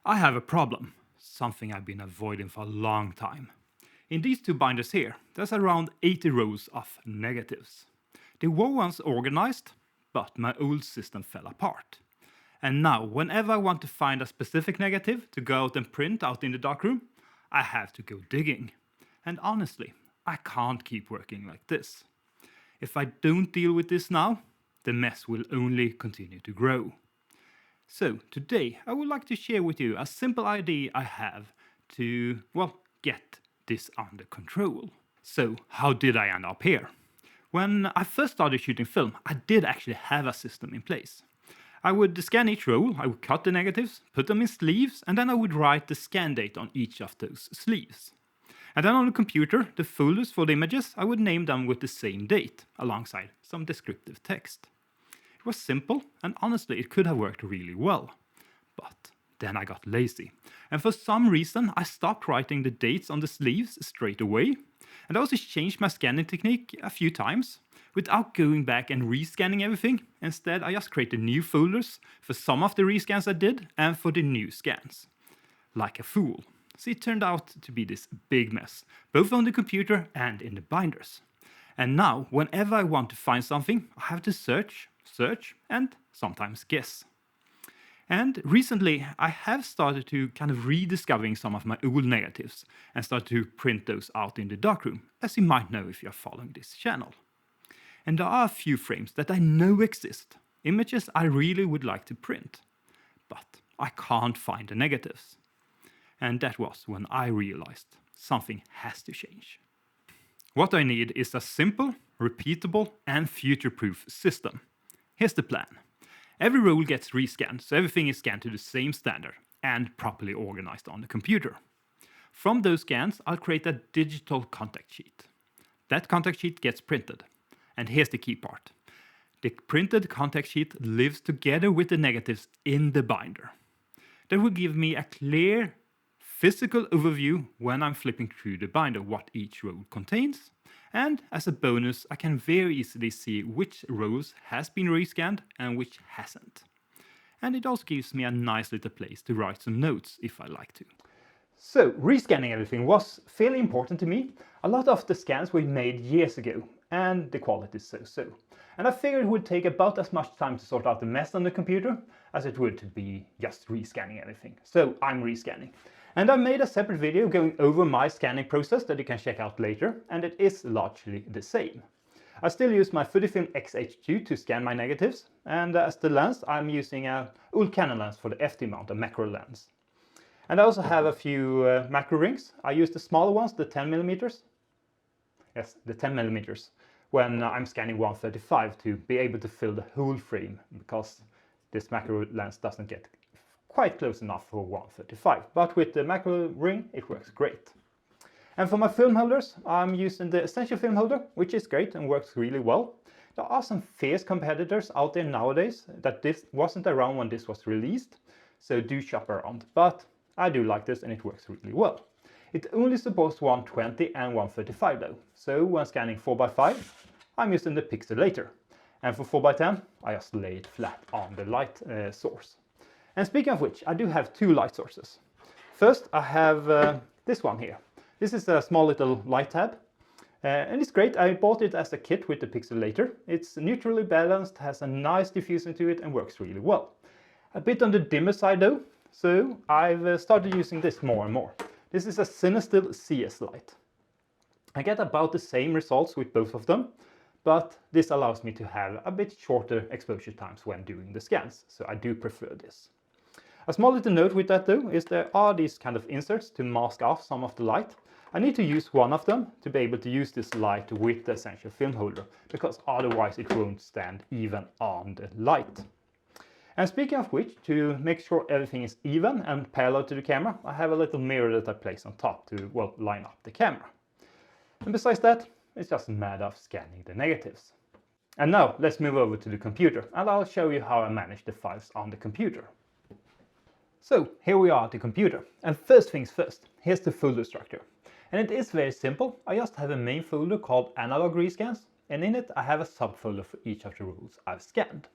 I have a problem, something I've been avoiding for a long time. In these two binders here, there's around 80 rows of negatives. They were once organized, but my old system fell apart. And now, whenever I want to find a specific negative to go out and print out in the darkroom, I have to go digging. And honestly, I can't keep working like this. If I don't deal with this now, the mess will only continue to grow. So today I would like to share with you a simple idea I have to, get this under control. So how did I end up here? When I first started shooting film, I did actually have a system in place. I would scan each roll, I would cut the negatives, put them in sleeves, and then I would write the scan date on each of those sleeves. And then on the computer, the folders for the images, I would name them with the same date, alongside some descriptive text. It was simple, and honestly it could have worked really well. But then I got lazy, and for some reason I stopped writing the dates on the sleeves straight away, and I also changed my scanning technique a few times, without going back and rescanning everything. Instead I just created new folders for some of the rescans I did, and for the new scans. Like a fool. So it turned out to be this big mess, both on the computer and in the binders. And now, whenever I want to find something, I have to search, and sometimes guess. And recently, I have started to kind of rediscovering some of my old negatives and started to print those out in the darkroom, as you might know if you're following this channel. And there are a few frames that I know exist, images I really would like to print, but I can't find the negatives. And that was when I realized something has to change. What I need is a simple, repeatable, and future-proof system. Here's the plan. Every roll gets rescanned, so everything is scanned to the same standard and properly organized on the computer. From those scans, I'll create a digital contact sheet. That contact sheet gets printed. And here's the key part. The printed contact sheet lives together with the negatives in the binder. That will give me a clear physical overview when I'm flipping through the binder what each roll contains, and as a bonus I can very easily see which rolls has been rescanned and which hasn't. And it also gives me a nice little place to write some notes if I like to. So rescanning everything was fairly important to me. A lot of the scans were made years ago and the quality is so. And I figured it would take about as much time to sort out the mess on the computer as it would to be just rescanning everything. So I'm rescanning. And I made a separate video going over my scanning process that you can check out later, and it is largely the same. I still use my Fujifilm X-H2 to scan my negatives, and as the lens I'm using an old Canon lens for the FT mount, a macro lens. And I also have a few macro rings. I use the smaller ones, the 10mm. Yes, the 10mm, when I'm scanning 135 to be able to fill the whole frame, because this macro lens doesn't get quite close enough for 135, but with the macro ring it works great. And for my film holders, I'm using the Essential film holder, which is great and works really well. There are some fierce competitors out there nowadays that this wasn't around when this was released, so do shop around, but I do like this and it works really well. It only supports 120 and 135 though, so when scanning 4x5 I'm using the pixelator, and for 4x10 I just lay it flat on the light source. And speaking of which, I do have two light sources. First, I have this one here. This is a small little light tab. And it's great. I bought it as a kit with the pixelator. It's neutrally balanced, has a nice diffusion to it and works really well. A bit on the dimmer side though, so I've started using this more and more. This is a Cinestill CS light. I get about the same results with both of them, but this allows me to have a bit shorter exposure times when doing the scans, so I do prefer this. A small little note with that though is there are these kind of inserts to mask off some of the light. I need to use one of them to be able to use this light with the Essential film holder, because otherwise it won't stand even on the light. And speaking of which, to make sure everything is even and parallel to the camera, I have a little mirror that I place on top to, line up the camera. And besides that, it's just a matter of scanning the negatives. And now let's move over to the computer and I'll show you how I manage the files on the computer. So here we are at the computer, and first things first, here's the folder structure. And it is very simple. I just have a main folder called analog rescans, and in it I have a subfolder for each of the rolls I've scanned.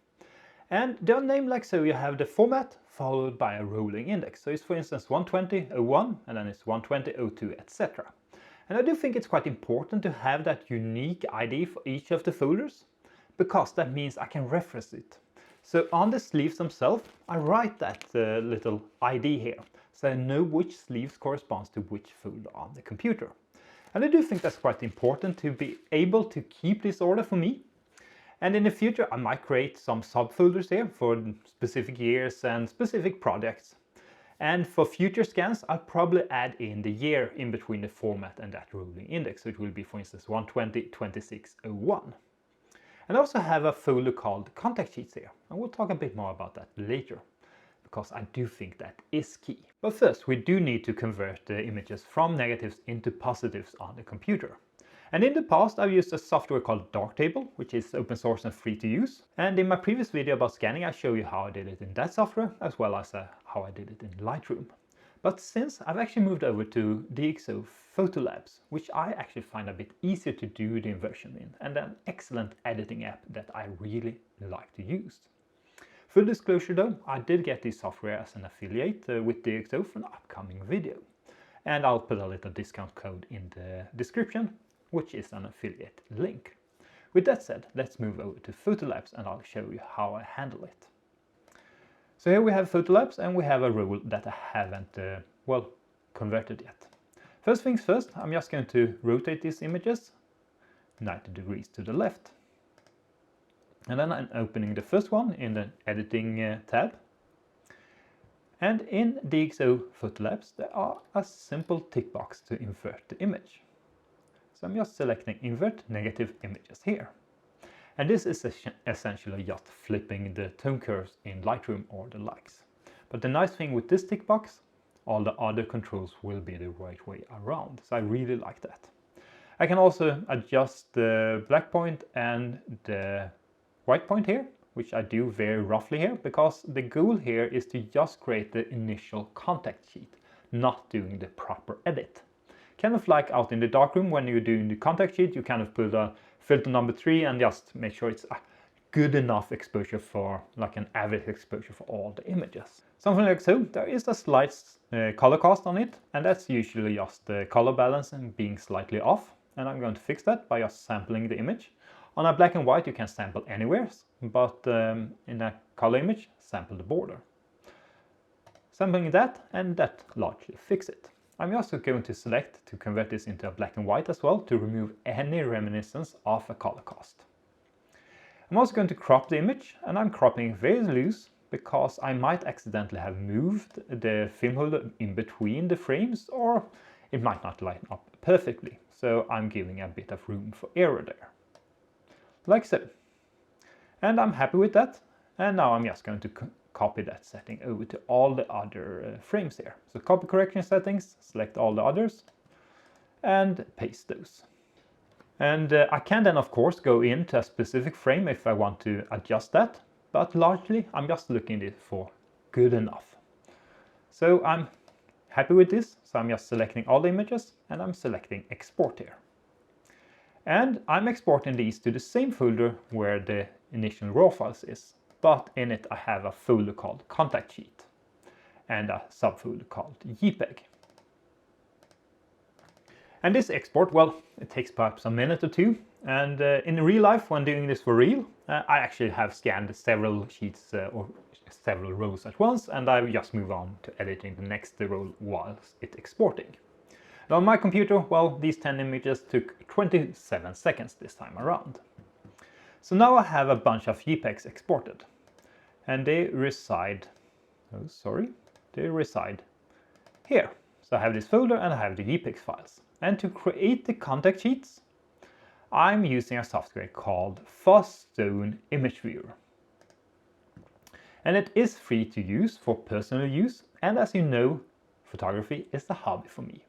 And they're named like so. You have the format, followed by a rolling index. So it's for instance 120.01 and then it's 120.02, etc. And I do think it's quite important to have that unique ID for each of the folders, because that means I can reference it. So on the sleeves themselves, I write that little ID here, so I know which sleeves corresponds to which folder on the computer. And I do think that's quite important to be able to keep this order for me. And in the future, I might create some subfolders here for specific years and specific projects. And for future scans, I'll probably add in the year in between the format and that rolling index. So it will be, for instance, 120.26.01. And I also have a folder called contact sheets here. And we'll talk a bit more about that later, because I do think that is key. But first, we do need to convert the images from negatives into positives on the computer. And in the past, I've used a software called Darktable, which is open source and free to use. And in my previous video about scanning, I show you how I did it in that software, as well as how I did it in Lightroom. But since I've actually moved over to DxO PhotoLabs, which I actually find a bit easier to do the inversion in, and an excellent editing app that I really like to use. Full disclosure though, I did get this software as an affiliate with DxO for an upcoming video. And I'll put a little discount code in the description, which is an affiliate link. With that said, let's move over to PhotoLabs and I'll show you how I handle it. So here we have PhotoLabs and we have a role that I haven't, converted yet. First things first, I'm just going to rotate these images 90 degrees to the left. And then I'm opening the first one in the editing tab. And in DxO PhotoLabs, there are a simple tick box to invert the image. So I'm just selecting invert negative images here. And this is essentially just flipping the tone curves in Lightroom or the likes. But the nice thing with this tick box, all the other controls will be the right way around. So I really like that. I can also adjust the black point and the white point here, which I do very roughly here, because the goal here is to just create the initial contact sheet, not doing the proper edit. Kind of like out in the darkroom when you're doing the contact sheet, you kind of put a filter number 3 and just make sure it's a good enough exposure for, like an average exposure for all the images. Something like so. There is a slight color cast on it, and that's usually just the color balance and being slightly off. And I'm going to fix that by just sampling the image. On a black and white you can sample anywhere, but in a color image, sample the border. Sampling that, and that largely fixes it. I'm also going to select to convert this into a black and white as well, to remove any reminiscence of a color cast. I'm also going to crop the image, and I'm cropping very loose because I might accidentally have moved the film holder in between the frames, or it might not line up perfectly. So I'm giving a bit of room for error there. Like so. And I'm happy with that. And now I'm just going to copy that setting over to all the other frames here. So copy correction settings, select all the others, and paste those. And I can then of course go into a specific frame if I want to adjust that, but largely I'm just looking for good enough. So I'm happy with this, so I'm just selecting all the images and I'm selecting export here. And I'm exporting these to the same folder where the initial raw files is, but in it I have a folder called contact sheet and a subfolder called JPEG. And this export, well, it takes perhaps a minute or two, and in real life when doing this for real, I actually have scanned several sheets or several rows at once, and I just move on to editing the next row whilst it's exporting. And on my computer, well, these 10 images took 27 seconds this time around. So now I have a bunch of JPEGs exported, and they reside here. So I have this folder and I have the JPEG files. And to create the contact sheets, I'm using a software called Faststone Image Viewer. And it is free to use for personal use, and as you know, photography is a hobby for me.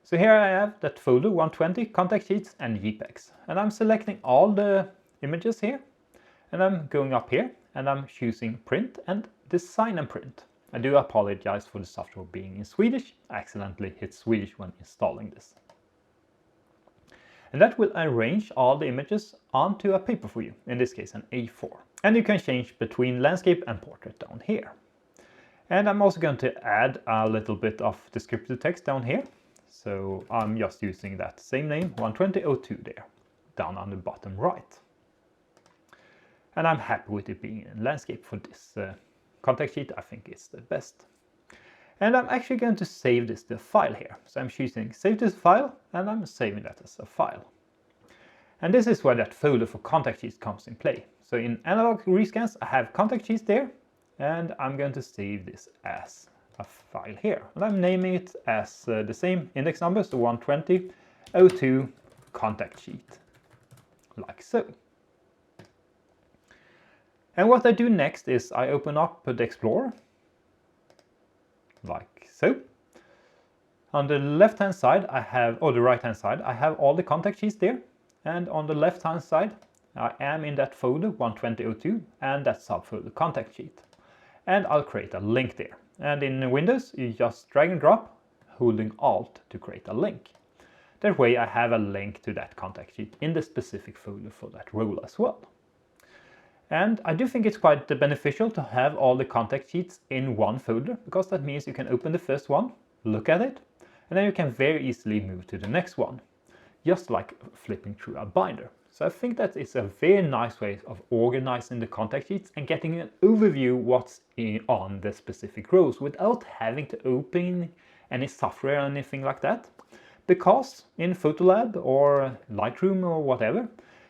So here I have that folder 120 contact sheets and JPEGs, and I'm selecting all the images here, and I'm going up here and I'm choosing print and design and print. I do apologize for the software being in Swedish. I accidentally hit Swedish when installing this. And that will arrange all the images onto a paper for you, in this case an A4. And you can change between landscape and portrait down here. And I'm also going to add a little bit of descriptive text down here. So I'm just using that same name, 120.02 there, down on the bottom right. And I'm happy with it being in landscape for this contact sheet. I think it's the best. And I'm actually going to save this to a file here. So I'm choosing save this file, and I'm saving that as a file. And this is where that folder for contact sheets comes in play. So in analog rescans, I have contact sheets there, and I'm going to save this as a file here. And I'm naming it as the same index number, so 120.02 contact sheet, like so. And what I do next is I open up the Explorer, like so. On the left-hand side, or the right-hand side, I have all the contact sheets there. And on the left-hand side, I am in that folder 120.02 and that subfolder contact sheet. And I'll create a link there. And in Windows, you just drag and drop, holding Alt to create a link. That way I have a link to that contact sheet in the specific folder for that role as well. And I do think it's quite beneficial to have all the contact sheets in one folder, because that means you can open the first one, look at it, and then you can very easily move to the next one, just like flipping through a binder. So I think that is a very nice way of organizing the contact sheets and getting an overview what's on the specific rows without having to open any software or anything like that. Because in PhotoLab or Lightroom or whatever,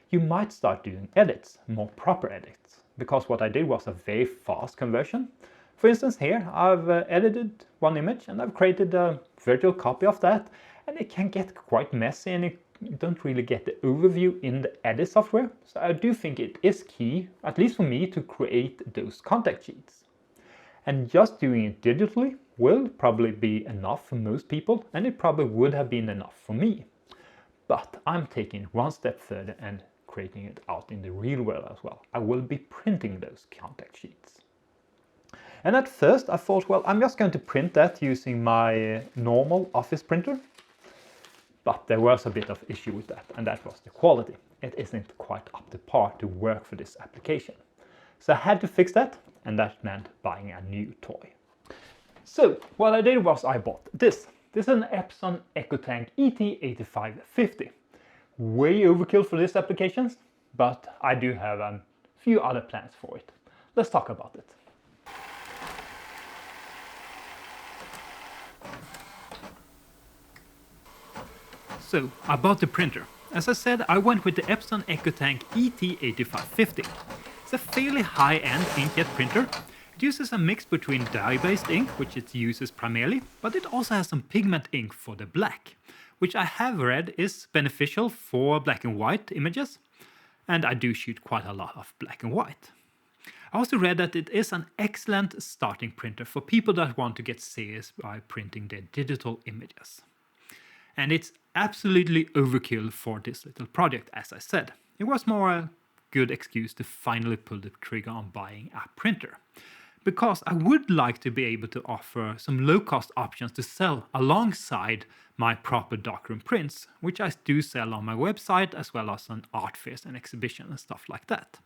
you might start doing edits, more proper edits. Because what I did was a very fast conversion. For instance, here I've edited one image and I've created a virtual copy of that, and it can get quite messy and you don't really get the overview in the edit software. So I do think it is key, at least for me, to create those contact sheets. And just doing it digitally will probably be enough for most people, and it probably would have been enough for me. But I'm taking it one step further and creating it out in the real world as well. I will be printing those contact sheets. And at first I thought, well, I'm just going to print that using my normal office printer. But there was a bit of issue with that, and that was the quality. It isn't quite up to par to work for this application. So I had to fix that, and that meant buying a new toy. So what I did was I bought this. This is an Epson EcoTank ET8550. Way overkill for this application, but I do have a few other plans for it. Let's talk about it. So, about the printer. As I said, I went with the Epson EcoTank ET8550. It's a fairly high-end inkjet printer. It uses a mix between dye-based ink, which it uses primarily, but it also has some pigment ink for the black, which I have read is beneficial for black and white images, and I do shoot quite a lot of black and white. I also read that it is an excellent starting printer for people that want to get serious by printing their digital images. And it's absolutely overkill for this little project, as I said. It was more a good excuse to finally pull the trigger on buying a printer. Because I would like to be able to offer some low-cost options to sell alongside my proper darkroom prints, which I do sell on my website as well as on art fairs and exhibitions and stuff like that.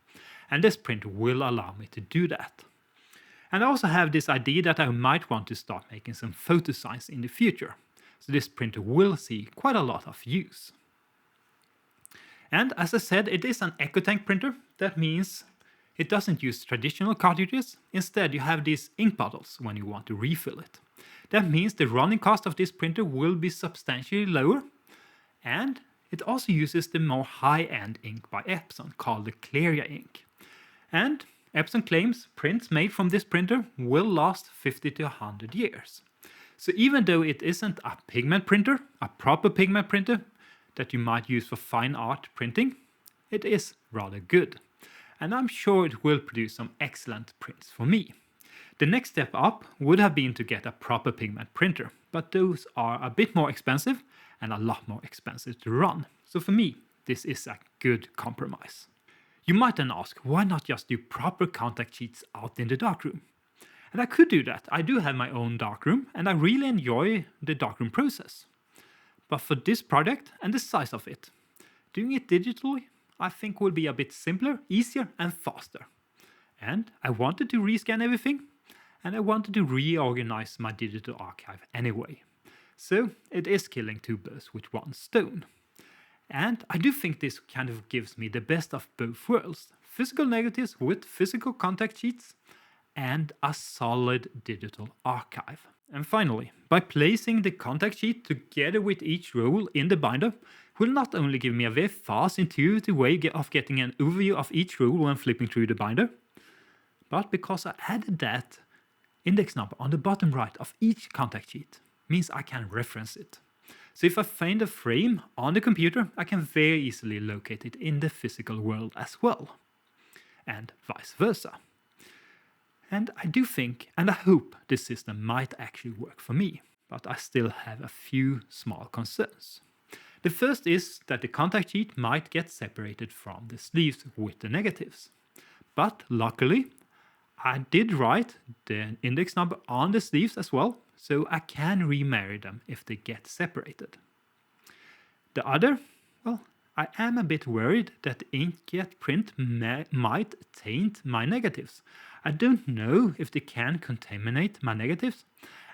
And this printer will allow me to do that. And I also have this idea that I might want to start making some photo signs in the future. So this printer will see quite a lot of use. And as I said, it is an EcoTank printer. That means it doesn't use traditional cartridges. Instead, you have these ink bottles when you want to refill it. That means the running cost of this printer will be substantially lower. And it also uses the more high-end ink by Epson called the Cleria ink. And Epson claims prints made from this printer will last 50 to 100 years. So even though it isn't a pigment printer, a proper pigment printer that you might use for fine art printing, it is rather good. And I'm sure it will produce some excellent prints for me. The next step up would have been to get a proper pigment printer, but those are a bit more expensive and a lot more expensive to run. So for me, this is a good compromise. You might then ask, why not just do proper contact sheets out in the darkroom? And I could do that. I do have my own darkroom and I really enjoy the darkroom process. But for this project and the size of it, doing it digitally I think will be a bit simpler, easier and faster. And I wanted to rescan everything, and I wanted to reorganize my digital archive anyway. So it is killing two birds with one stone. And I do think this kind of gives me the best of both worlds. Physical negatives with physical contact sheets and a solid digital archive. And finally, by placing the contact sheet together with each roll in the binder will not only give me a very fast, intuitive way of getting an overview of each roll when flipping through the binder, but because I added that index number on the bottom right of each contact sheet, means I can reference it. So if I find a frame on the computer, I can very easily locate it in the physical world as well, and vice versa. And I do think, and I hope, this system might actually work for me, but I still have a few small concerns. The first is that the contact sheet might get separated from the sleeves with the negatives. But luckily, I did write the index number on the sleeves as well, so I can remarry them if they get separated. The other, well, I am a bit worried that the inkjet print might taint my negatives. I don't know if they can contaminate my negatives.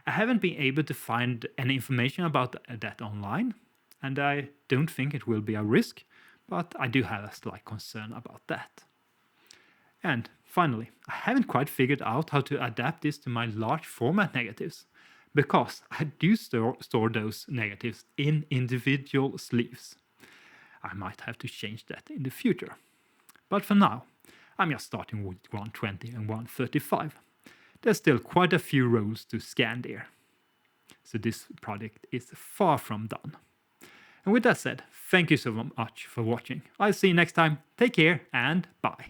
I haven't been able to find any information about that online, and I don't think it will be a risk, but I do have a slight concern about that. And finally, I haven't quite figured out how to adapt this to my large format negatives, because I do store those negatives in individual sleeves. I might have to change that in the future. But for now, I'm just starting with 120 and 135. There's still quite a few rows to scan there. So this project is far from done. And with that said, thank you so much for watching. I'll see you next time. Take care and bye.